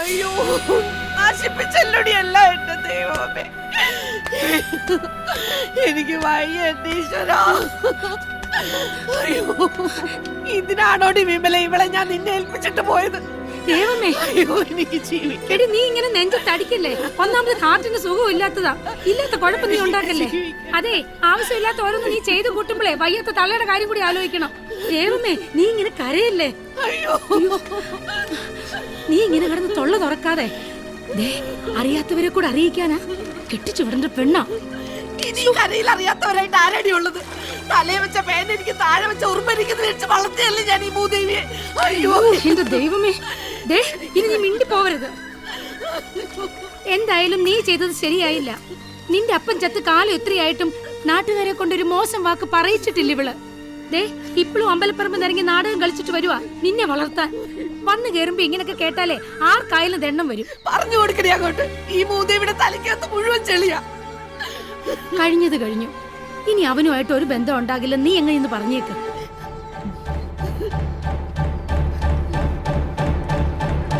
അയ്യോ, നശിപ്പിച്ചല്ലോടിയല്ല എന്റെ ദൈവമേ. എനിക്ക് വയ്യ എന്റെ ഈശ്വരാ. അയ്യോ, ഇതിനാണോടി വിമല ഇവളെ ഞാൻ നിന്നെ ഏൽപ്പിച്ചിട്ട് പോയത്? ദൈവമേ, അയ്യോ, എനിക്ക് ജീവിക്കണം. എടി നീ ഇങ്ങനെ നെഞ്ചത്തടിക്കല്ലേ. ഒന്നാമത് ഹാർട്ടിന് സുഖം ഇല്ലാത്തതാ. ഇല്ലാത്ത കുഴപ്പം നീ ഉണ്ടാക്കല്ലേ. അതെ, ആവശ്യമില്ലാത്ത ഓരോന്ന് നീ ചെയ്തു കൂട്ടുമ്പോഴേ വയ്യാത്ത തള്ളയുടെ കാര്യം കൂടി ആലോചിക്കണം. ദൈവമേ, നീ ഇങ്ങനെ കരയല്ലേ. അയ്യോ, നീ ഇങ്ങനെ കിടന്ന് തൊള്ള തുറക്കാതെ. ദേ, അറിയാത്തവരെ കൂടെ അറിയിക്കാനാ കെട്ടിച്ചു വിടേണ്ട പെണ്ണാ. ഇനി കരയിൽ അറിയാത്തവരായിട്ട് ആരാടി ഉള്ളത്? തലയെ വെച്ച പേന എനിക്ക് താഴെ വെച്ച ഉറുമ്പരിക്കുന്നത് വെച്ച് വളർത്തിയല്ലേ ഞാൻ ഈ ഭൂദേവിയെ. അയ്യോ എന്റെ ദൈവമേ, ദേ ഇനി നീ മിണ്ടി പോവരുത്. എന്തായാലും നീ ചെയ്തത് ശരിയായില്ല. നിന്റെ അപ്പൻ ചത്ത് കാലം എത്രയായിട്ടും നാട്ടുകാരെ കൊണ്ടൊരു മോശം വാക്ക് പറയിച്ചിട്ടില്ല ഇവള്. ദേ ഇപ്പോഴും അമ്പലപ്പറമ്പ് നിറങ്ങി നാടകം കളിച്ചിട്ട് വരുവാ നിന്നെ വളർത്താൻ. വന്നു കേറുമ്പോ ഇങ്ങനൊക്കെ കേട്ടാലേ ആർക്കായാലും ദണ്ണം വരും. പറഞ്ഞു കൊടുക്കണേ അങ്ങോട്ട്. ഈ ഭൂദേവിയുടെ തലയ്ക്കകത്ത് മുഴുവൻ ചെളിയാ. കഴിഞ്ഞത് കഴിഞ്ഞു. ഇനി അവനുമായിട്ട് ഒരു ബന്ധം ഉണ്ടാകില്ല. നീ എങ്ങനെയെന്ന് പറഞ്ഞേക്ക്.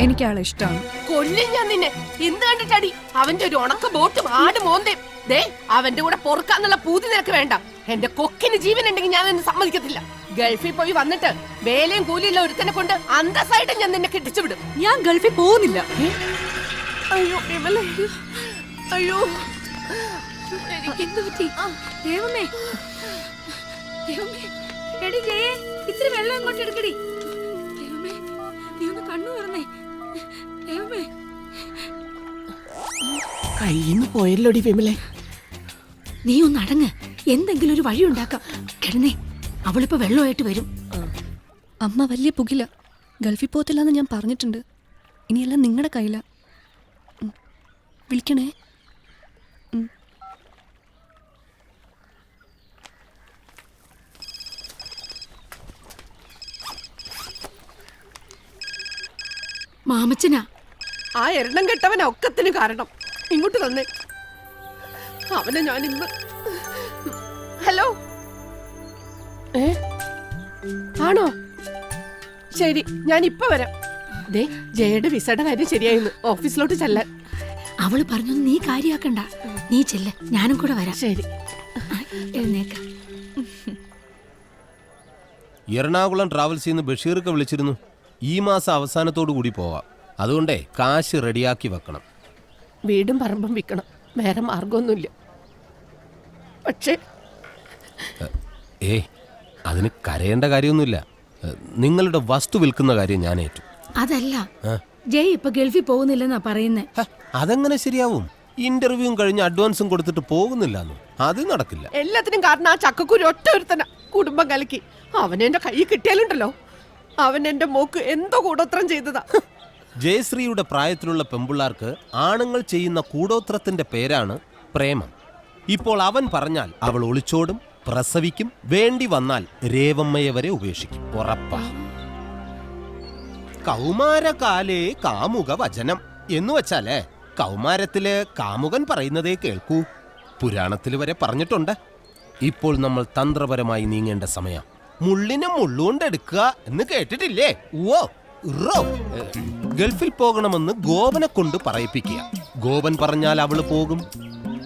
എനിക്ക് ആളെ ഇഷ്ടമാണ്. കൊല്ലും ഞാൻ നിന്നെ. എന്ത് കണ്ടിട്ടടി? അവന്റെ ഒരു ഉണക്ക ബോട്ടും ആട് മോന്തയും. ദേ അവന്റെ കൂടെ പൊറുക്കാന്നുള്ള പൂതി നിനക്ക് വേണ്ട. എന്റെ കൊക്കിന് ജീവൻ ഉണ്ടെങ്കിൽ ഞാൻ നിന്നെ സമ്മതിക്കത്തില്ല. ഗൾഫിൽ പോയി വന്നിട്ട് വേലയും കൂലിയുള്ള ഒരുത്തനെ കൊണ്ട് അന്തസ്സായിട്ട് ഞാൻ നിന്നെ കെട്ടിച്ചു വിടും. ഞാൻ ഗൾഫിൽ പോകുന്നില്ല. അയ്യോ വിമല, അയ്യോ എന്ത് പറ്റി? ദൈവമേ, ദൈവമേ, എടി ജയേ, ഇത്തിരി വെള്ളം ഇങ്ങോട്ട് എടുക്കടി. ദൈവമേ, നീ ഒന്ന് കണ്ണു തുറന്നേ. ദൈവമേ, കയ്യിന്ന് പോയല്ലോടി വിമലെ. നീ ഒന്ന് അടങ്ങ്. എന്തെങ്കിലും ഒരു വഴി ഉണ്ടാക്കാം. കിടന്നേ, അവളിപ്പോ വെള്ളമായിട്ട് വരും. അമ്മ വലിയ പുകില. ഗൾഫിൽ പോകത്തില്ലെന്ന് ഞാൻ പറഞ്ഞിട്ടുണ്ട്. ഇനിയെല്ലാം നിങ്ങളുടെ കയ്യില. വിളിക്കണേ. മാമച്ചനാ. ആ എണ്ണം കെട്ടവൻ ഒക്കത്തിന് കാരണം. ഇങ്ങോട്ട് തന്നെ അവനെ ഞാൻ ഇന്ന്. ഹലോ, ആണോ? ശരി, ഞാൻ ഇപ്പൊ വരാം. ദേ ജയയുടെ വിസയുടെ കാര്യം ശരിയായിരുന്നു. ഓഫീസിലോട്ട് ചെല്ലാൻ. അവള് പറഞ്ഞൊന്നും നീ കാര്യാക്കണ്ട. നീ ചെല്ല, ഞാനും കൂടെ വരാം. ശരി, എഴുന്നേക്ക. എറണാകുളം ട്രാവൽസിൽ നിന്ന് ബഷീർക്ക് വിളിച്ചിരുന്നു. ഈ മാസം അവസാനത്തോടു കൂടി പോവാം. അതുകൊണ്ടേ കാശ് റെഡിയാക്കി വെക്കണം. വീടും പറമ്പും വിൽക്കണം. വേറെ മാർഗമൊന്നുമില്ല. പക്ഷേ അതിന് കരയേണ്ട കാര്യമൊന്നുമില്ല. നിങ്ങളുടെ വസ്തു വിൽക്കുന്ന കാര്യം ഞാൻ ഏറ്റു. അതല്ല, ജയ് ഇപ്പൊ ഗൾഫിൽ പോകുന്നില്ലെന്നാ പറയുന്നേ. അതെങ്ങനെ ശരിയാവും? ഇന്റർവ്യൂവും കഴിഞ്ഞ് അഡ്വാൻസും കൊടുത്തിട്ട് പോകുന്നില്ലെന്നു. അത് നടക്കില്ല. എല്ലാത്തിനും കാരണം ആ ചക്കക്കുരു ഒറ്റ ഒരുത്തന. കുടുംബം കലക്കി അവൻ എന്റെ കൈ കിട്ടിയാലുണ്ടല്ലോ, അവൻ എന്റെ മോക്ക് എന്തോ കൂടോത്രം ചെയ്തതാ. ജയശ്രീയുടെ പ്രായത്തിലുള്ള പെമ്പിള്ളാർക്ക് ആണുങ്ങൾ ചെയ്യുന്ന കൂടോത്രത്തിന്റെ പേരാണ് പ്രേമം. ഇപ്പോൾ അവൻ പറഞ്ഞാൽ അവൾ ഒളിച്ചോടും, പ്രസവിക്കും, വേണ്ടി വന്നാൽ രേവമ്മയെ വരെ ഉപേക്ഷിക്കും. ഉറപ്പാ. കൗമാരകാലേ കാമുക വചനം എന്ന് വെച്ചാലേ കൗമാരത്തില് കാമുകൻ പറയുന്നതേ കേൾക്കൂ. പുരാണത്തിൽ വരെ പറഞ്ഞിട്ടുണ്ട്. ഇപ്പോൾ നമ്മൾ തന്ത്രപരമായി നീങ്ങേണ്ട സമയം. മുള്ളിനെ മുള്ളുകൊണ്ടെടുക്കുക എന്ന് കേട്ടിട്ടില്ലേ? ഓ ഗൾഫിൽ പോകണമെന്ന് ഗോപനെ കൊണ്ട് പറയിപ്പിക്കുക. ഗോപൻ പറഞ്ഞാൽ അവള് പോകും.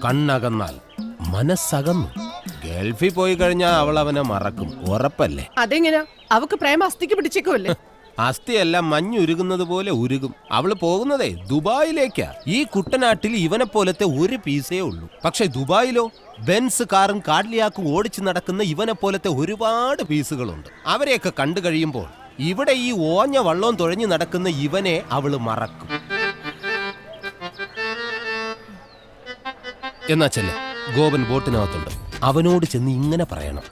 കണ്ണകന്നാൽ മനസ്സകന്നു. ഗൾഫിൽ പോയി കഴിഞ്ഞാൽ അവൾ അവനെ മറക്കും. ഉറപ്പല്ലേ? അതെങ്ങനെയാ? അവക്ക് പ്രേമ അസ്ഥിക്ക് പിടിച്ചേക്കുമല്ലേ? അസ്ഥിയെല്ലാം മഞ്ഞുരുകുന്നത് പോലെ ഉരുകും. അവള് പോകുന്നതേ ദുബായിലേക്കാ. ഈ കുട്ടനാട്ടിൽ ഇവനെ പോലത്തെ ഒരു പീസേ ഉള്ളൂ. പക്ഷെ ദുബായിലോ ബെൻസ് കാറും കാഡ്ലിയാക്കും ഓടിച്ചു നടക്കുന്ന ഇവനെ പോലത്തെ ഒരുപാട് പീസുകളുണ്ട്. അവരെയൊക്കെ കണ്ടു കഴിയുമ്പോൾ ഇവിടെ ഈ ഓഞ്ഞ വള്ളവും തുഴഞ്ഞു നടക്കുന്ന ഇവനെ അവള് മറക്കും. എന്നാ ചെല്ലേ, ഗോപൻ ബോട്ടിനകത്തുണ്ട്. അവനോട് ചെന്ന് ഇങ്ങനെ പറയണം: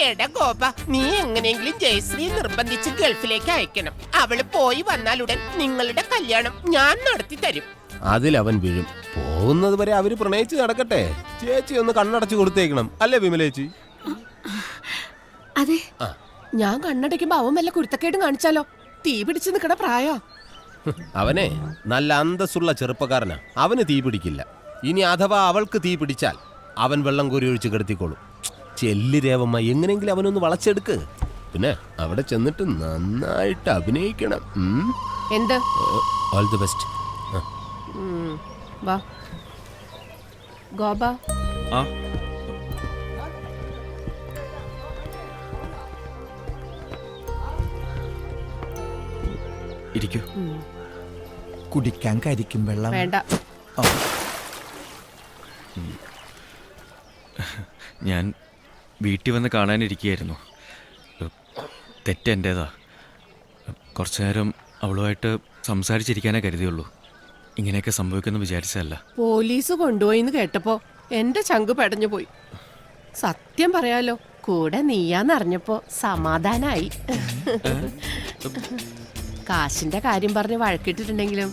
എടാ ഗോപ, നീ എങ്ങനെയെങ്കിലും ജയശ്രീ നിർബന്ധിച്ച് ഗൾഫിലേക്ക് അയക്കണം. അവള് പോയി വന്നാലുടൻ നിങ്ങളുടെ കല്യാണം ഞാൻ നടത്തി തരും. അതിലവൻ വീഴും. പോകുന്നത് വരെ അവര് പ്രണയിച്ച് നടക്കട്ടെ. ചേച്ചി ഒന്ന് കണ്ണടച്ചു കൊടുത്തേക്കണം. അല്ലേ വിമലേച്ചി? അതെ. ഞാൻ കണ്ണടയ്ക്കുമ്പോ അവൻ വല്ല കുരുത്തക്കേടും കാണിച്ചാലോ? തീ പിടിച്ച് നിക്കണ പ്രായോ. അവനെ നല്ല അന്തസ്സുള്ള ചെറുപ്പക്കാരനാ. അവന് തീ പിടിക്കില്ല. ഇനി അഥവാ അവൾക്ക് തീ പിടിച്ചാൽ അവൻ വെള്ളം കോരി ഒഴിച്ച് കിടത്തിക്കോളും. ചെല്ലി രേവമ്മ, എങ്ങനെയെങ്കിലും അവനൊന്ന് വളച്ചെടുക്ക്. പിന്നെ അവിടെ ചെന്നിട്ട് നന്നായിട്ട് അഭിനയിക്കണം. എന്ത്? All the best. വാ ഗോപ. ആ ഇരിക്കൂ. കുടിക്കാൻ കരിക്കും വെള്ളം വേണ്ട. ഞാൻ വീട്ടിൽ വന്ന് കാണാനിരിക്കുകയായിരുന്നു. തെറ്റെൻ്റേതാ. കുറച്ചു നേരം അവളുമായിട്ട് സംസാരിച്ചിരിക്കാനേ കരുതിയുള്ളൂ. ഇങ്ങനെയൊക്കെ സംഭവിക്കുമെന്ന് വിചാരിച്ചതല്ല. പോലീസ് കൊണ്ടുപോയിന്ന് കേട്ടപ്പോ എന്റെ ചങ്ക് പെടഞ്ഞു പോയി. സത്യം പറയാലോ, കൂടെ നീയാന്നറിഞ്ഞപ്പോ സമാധാനായി. കാശിന്റെ കാര്യം പറഞ്ഞ് വഴക്കിട്ടിട്ടുണ്ടെങ്കിലും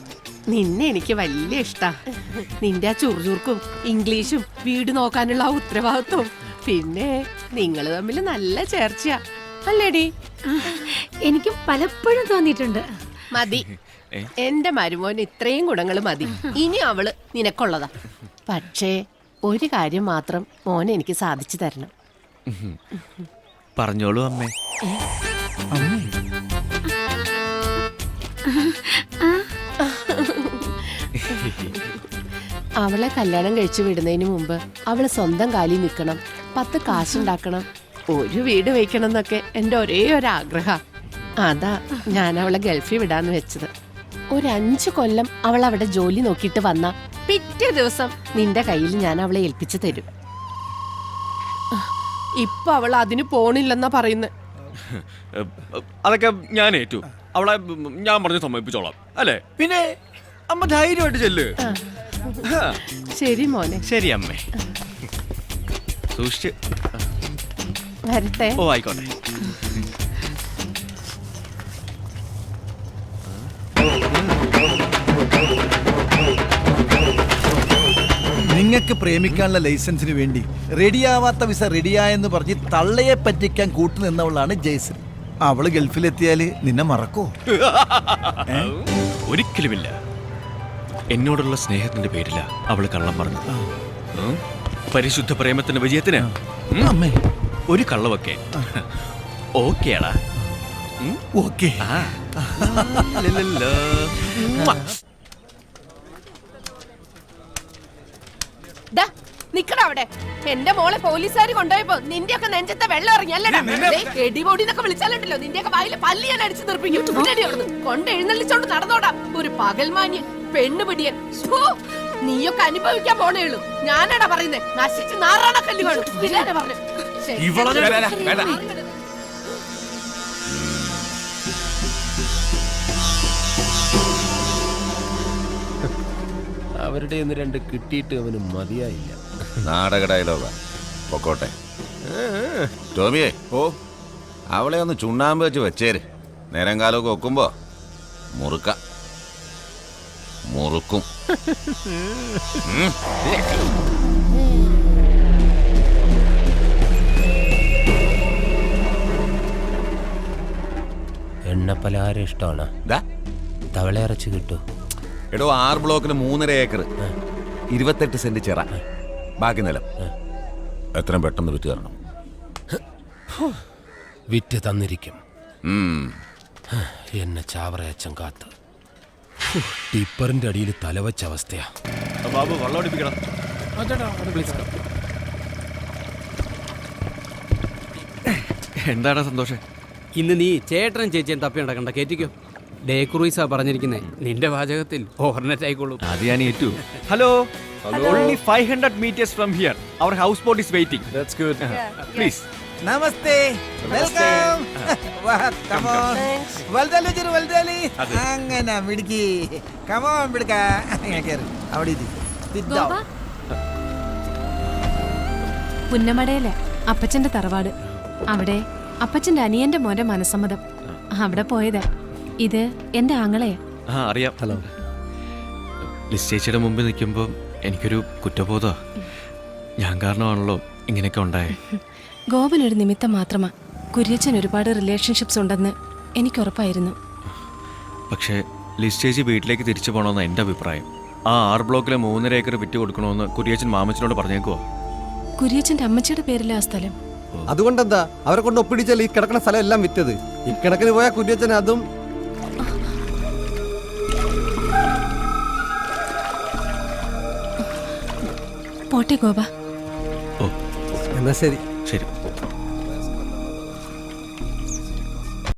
നിന്നെ എനിക്ക് വലിയ ഇഷ്ടാ. നിന്റെ ആ ചുറുചുറുക്കും ഇംഗ്ലീഷും വീട് നോക്കാനുള്ള ആ ഉത്തരവാദിത്വം, പിന്നെ നിങ്ങൾ തമ്മിൽ നല്ല ചേർച്ചയാ അല്ലേടി? എനിക്കും പലപ്പോഴും തോന്നിയിട്ടുണ്ട്. മതി, എന്റെ മരുമോന് ഇത്രയും ഗുണങ്ങൾ മതി. ഇനി അവള് നിനക്കുള്ളതാ. പക്ഷേ ഒരു കാര്യം മാത്രം മോനെ എനിക്ക് സാധിച്ചു തരണം. പറഞ്ഞോളൂ അമ്മേ. അവളെ കല്യാണം കഴിച്ചു വിടുന്നതിന് മുമ്പ് അവള് സ്വന്തം കാലിൽ നിൽക്കണം, 10 കാശുണ്ടാക്കണം, ഒരു വീട് വയ്ക്കണം എന്നൊക്കെ എന്റെ ഒരേ ഒരു ആഗ്രഹ. അതാ ഞാൻ അവളെ ഗൾഫിൽ വിടാന്ന് വെച്ചത്. ഒരു 5 കൊല്ലം അവൾ അവിടെ ജോലി നോക്കിയിട്ട് വന്ന പിറ്റേ ദിവസം നിന്റെ കയ്യിൽ ഞാൻ അവളെ ഏൽപ്പിച്ചു തരും. ഇപ്പൊ അവൾ അതിന് പോണില്ലെന്നാ പറയുന്നത്. അതൊക്കെ ഞാൻ ഏറ്റു. അവളെ ഞാൻ പറഞ്ഞ് സമ്മതിപ്പിച്ചോളാം അല്ലേ? പിന്നെ അമ്മ ധൈര്യമായിട്ട് ചെല്ല്. ശരി മോനെ. ശരി അമ്മേ. സൂക്ഷിച്ച്. വരട്ടെ. ഓ ആയിക്കോട്ടെ. നിങ്ങൾക്ക് പ്രേമിക്കാനുള്ള ലൈസൻസിന് വേണ്ടി റെഡിയാവാത്ത വിസ റെഡിയായെന്ന് പറഞ്ഞ് തള്ളയെ പറ്റിക്കാൻ കൂട്ടുനിന്നവളാണ് ജയശ്രീ. അവള് ഗൾഫിലെത്തിയാല് നിന്നെ മറക്കോ? ഒരിക്കലുമില്ല. എന്നോടുള്ള സ്നേഹത്തിന്റെ പേരില അവള് കള്ളം പറഞ്ഞു. പരിശുദ്ധ പ്രേമത്തിന്റെ വിജയത്തിന് അമ്മേ ഒരു കള്ളവൊക്കെ ഓക്കേടാ. ഓക്കേ. നിക്കടാ അവിടെ. എന്റെ മോളെ പോലീസുകാർ കൊണ്ടുപോയപ്പോ നിന്റെയൊക്കെ നെഞ്ചത്തെ വെള്ളം ഇറങ്ങിയല്ലടാ. എടിപൊടിന്നൊക്കെ വിളിച്ചാലുണ്ടല്ലോ നിന്റെയൊക്കെ വായില് പല്ലി ഞാൻ അടിച്ചു നിർപ്പിക്കും. കൊണ്ട് എഴുന്നള്ളിച്ചോണ്ട് നടന്നോടാ ഒരു പകൽമാന്യൻ പെണ്ണുപിടിയൻ. നീയൊക്കെ അനുഭവിക്കാൻ പോണേ ഉള്ളൂ. ഞാനാടാ പറയുന്നേ, നശിച്ച് നാറാണ കല്ല് കാണും. ഇല്ലാതെ പറഞ്ഞു. അവരുടെ ഒന്ന് 2 കിട്ടിയിട്ട് അവന് മതിയായില്ല. നാടക ഡയലോഗാ. പൊക്കോട്ടെ. ടോമിയെ, ഓ അവളെ ഒന്ന് ചുണ്ണാമ്പ് വെച്ച് വെച്ചേര്. നേരം കാലമൊക്കെ വെക്കുമ്പോ മുറുക്കും. എണ്ണപ്പലഹാരം ഇഷ്ടമാണ്. തവളയിറച്ചി കിട്ടൂ. എടോ 6 ബ്ലോക്കിന് 3.5 ഏക്കർ, 28 സെന്റ് ചിറ, ബാക്കി നിലം. എത്രയും പെട്ടെന്ന് വിറ്റ് തരണം. വിറ്റ് തന്നിരിക്കും. എന്നെ ചാവറയച്ചൻ കാത്ത്. ടിപ്പറിന്റെ അടിയിൽ തലവച്ച അവസ്ഥയാ. ബാബു വെള്ളം അടിപ്പിക്കണം. എന്താടാ സന്തോഷം? ഇന്ന് നീ ചേട്ടനും ചേച്ചിയും തപ്പി നടക്കണ്ട, കേറ്റിക്കോ. ഡേ ക്രൂയിസാ പറഞ്ഞിരിക്കുന്നേ. നിന്റെ വാചകത്തിൽ ഓർണറ്റ് ആയിക്കോളും. അത് ഞാൻ ഏറ്റു. Hello, only 500 meters from here. Our houseboat is waiting. That's good. Please. നമസ്തേ. വെൽക്കം. Come on. വൽദലി ജരു വൽദലി. അങ്ങനെ മിടുക്കി. കം ഓൺ മിടുക്ക. കേറ്. അവിടെ ഇരി. പുന്നമടയിലെ അപ്പച്ചന്റെ തറവാട്. അവിടെ അപ്പച്ചന്റെ അനിയന്റെ മോന്റെ മനസ്സമ്മതം. അവിടെ പോയതാ. ഇത് എന്റെ ആങ്ങളെയാ. അറിയാം. ഹലോ. ലിസ് ചേച്ചിയുടെ മുമ്പിൽ നിൽക്കുമ്പോൾ എനിക്കൊരു കുറ്റബോധം. ഞാൻ കാരണമാണല്ലോ ഇങ്ങനെയൊക്കെ ഉണ്ടായേ. ഗോപൻ ഒരു നിമിത്തം മാത്രമാ. കുര്യച്ചൻ ഒരുപാട് റിലേഷൻഷിപ്സ് ഉണ്ടെന്ന് എനിക്ക് ഉറപ്പായിരുന്നു. പക്ഷേ ലിസ് ചേച്ചി വീട്ടിലേക്ക് തിരിച്ചു പോകണമെന്ന് എൻ്റെ അഭിപ്രായം. ആ 6 ബ്ലോക്കിലെ 3.5 ഏക്കർ വിറ്റ് കൊടുക്കണമെന്ന് കുര്യച്ചൻ മാമച്ചനോട് പറഞ്ഞേക്കുവോ? കുര്യച്ചന്റെ അമ്മച്ചിയുടെ പേരിലെ ആ സ്ഥലം. അതുകൊണ്ടെന്താ അവരെ കൊണ്ട് ഒപ്പിടിച്ചാൽ ഈ കിടക്കുന്ന സ്ഥലം എല്ലാം വിറ്റത്. ഇക്കണക്കിന് പോയ കുര്യച്ചൻ അതും പോട്ടെ ഗോപ. ഓ എന്നാ ശരി. ശരി.